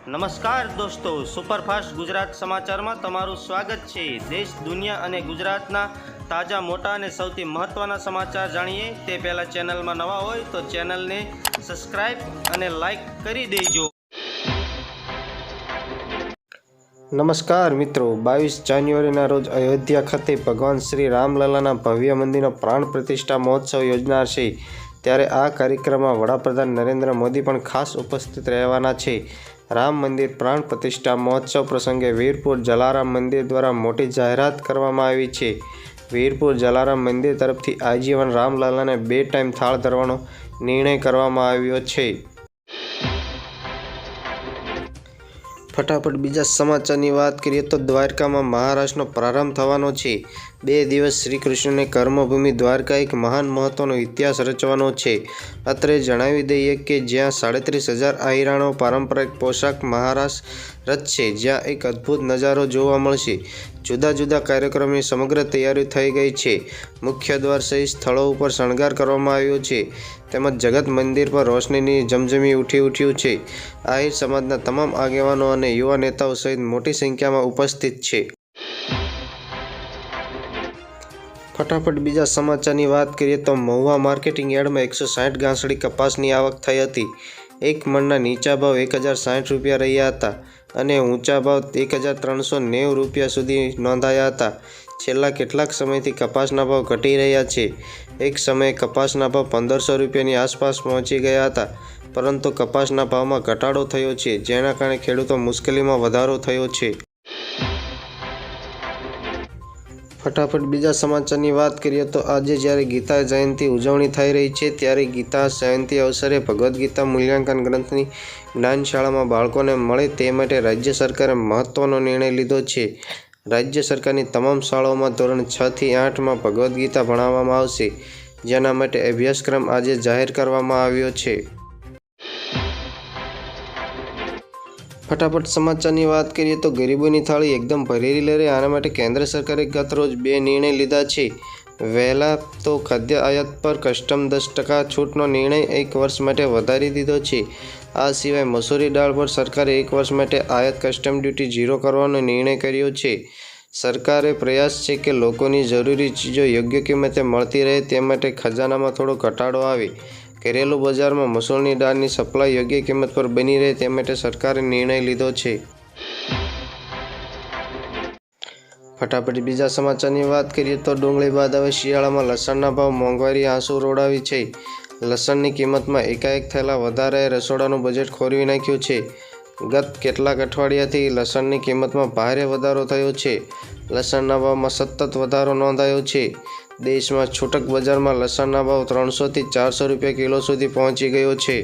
નમસ્કાર દોસ્તો, સુપરફાસ્ટ ગુજરાત સમાચારમાં તમારું સ્વાગત છે। દેશ, દુનિયા અને ગુજરાતના તાજા, મોટા અને સૌથી મહત્ત્વના સમાચાર જાણીએ તે પહેલાં ચેનલમાં નવા હોય તો ચેનલને સબસ્ક્રાઈબ અને લાઈક કરી દેજો। નમસ્કાર મિત્રો, 22 જાન્યુઆરીના રોજ અયોધ્યા ખાતે ભગવાન શ્રી રામલલ્લાના ભવ્ય મંદિરનો પ્રાણ પ્રતિષ્ઠા મહોત્સવ યોજાનાર છે। ત્યારે આ કાર્યક્રમમાં વડાપ્રધાન નરેન્દ્ર મોદી પણ ખાસ ઉપસ્થિત રહેવાના છે। રામ મંદિર પ્રાણ પ્રતિષ્ઠા મહોત્સવ પ્રસંગે વીરપુર જલારામ મંદિર દ્વારા મોટી જાહેરાત કરવામાં આવી છે। વીરપુર જલારામ મંદિર તરફથી આજીવન રામલલ્લાને 2 ટાઈમ થાળ ધરવાનો નિર્ણય કરવામાં આવ્યો છે। ફટાફટ બીજા સમાચારની વાત કરીએ તો દ્વારકામાં મહારાસનો પ્રારંભ થવાનો છે। 2 દિવસ શ્રી કૃષ્ણની કર્મભૂમિ દ્વારકા એક મહાન મહત્વનો ઇતિહાસ રચવાનો છે। અત્રે જણાવી દઈએ કે જ્યાં 37,000 આહિરાણો પારંપરિક પોશાક મહારાસ રચશે, જ્યાં એક અદ્ભુત નજારો જોવા મળશે। જુદા જુદા કાર્યક્રમની સમગ્ર તૈયારી થઈ ગઈ છે। મુખ્ય દ્વાર સહિત સ્થળો ઉપર શણગાર કરવામાં આવ્યો છે, તેમજ જગત મંદિર પર રોશનીની જમજમી ઉઠ્યું છે। આહિર સમાજના તમામ આગેવાનો અને યુવા નેતાઓ સહિત મોટી સંખ્યામાં ઉપસ્થિત છે। ફટાફટ બીજા સમાચારની વાત કરીએ તો મહુવા માર્કેટિંગ યાર્ડમાં 160 ગાંસડી કપાસની આવક થઈ હતી। એક મણના નીચા ભાવ 1,060 રૂપિયા રહ્યા હતા અને ઊંચા ભાવ 1,390 રૂપિયા સુધી નોંધાયા હતા। છેલ્લા કેટલાક સમયથી કપાસના ભાવ ઘટી રહ્યા છે। એક સમયે કપાસના ભાવ 1,500 રૂપિયાની આસપાસ પહોંચી ગયા હતા, પરંતુ કપાસના ભાવમાં ઘટાડો થયો છે, જેના કારણે ખેડૂતો મુશ્કેલીમાં વધારો થયો છે। ફટાફટ બીજા સમાચારની વાત કરીએ તો આજે જ્યારે ગીતા જયંતિ ઉજવણી થઈ રહી છે, ત્યારે ગીતા જયંતિ અવસરે ભગવદ્ ગીતા મૂલ્યાંકન ગ્રંથની જ્ઞાનશાળામાં બાળકોને મળે તે માટે રાજ્ય સરકારે મહત્વનો નિર્ણય લીધો છે। રાજ્ય સરકારની તમામ શાળાઓમાં ધોરણ 6 થી 8માં ભગવદ્ ગીતા ભણાવવામાં આવશે, જેના માટે અભ્યાસક્રમ આજે જાહેર કરવામાં આવ્યો છે। ફટાફટ સમાચારની વાત કરીએ તો ગરીબોની થાળી એકદમ ભરેલી રહે, આના માટે કેન્દ્ર સરકારે ગત રોજ 2 નિર્ણય લીધા છે। વહેલા તો ખાદ્ય આયાત પર કસ્ટમ 10% છૂટનો નિર્ણય 1 વર્ષ માટે વધારી દીધો છે। આ સિવાય મસૂરી દાળ પર સરકારે 1 વર્ષ માટે આયાત કસ્ટમ ડ્યુટી 0 કરવાનો નિર્ણય કર્યો છે। સરકારે પ્રયાસ છે કે લોકોની જરૂરી ચીજો યોગ્ય કિંમતે મળતી રહે, તે માટે ખજાનામાં થોડો ઘટાડો આવે। ઘરેલું બજારમાં મસૂરની દાળની સપ્લાય યોગ્ય કિંમત પર બની રહે તે માટે સરકારે નિર્ણય લીધો છે। ફટાફટ બીજા સમાચારની વાત કરીએ તો ડુંગળી બાદ હવે શિયાળામાં લસણના ભાવ મોંઘવારી આંસુ રોડાવી છે। લસણની કિંમતમાં એકાએક થયેલા વધારાએ રસોડાનું બજેટ ખોરવી નાખ્યું છે। ગત કેટલાક અઠવાડિયાથી લસણની કિંમતમાં ભારે વધારો થયો છે। લસણના ભાવમાં સતત વધારો નોંધાયો છે। દેશમાં છૂટક બજારમાં લસણના ભાવ 300 થી 400 રૂપિયા કિલો સુધી પહોંચી ગયો છે।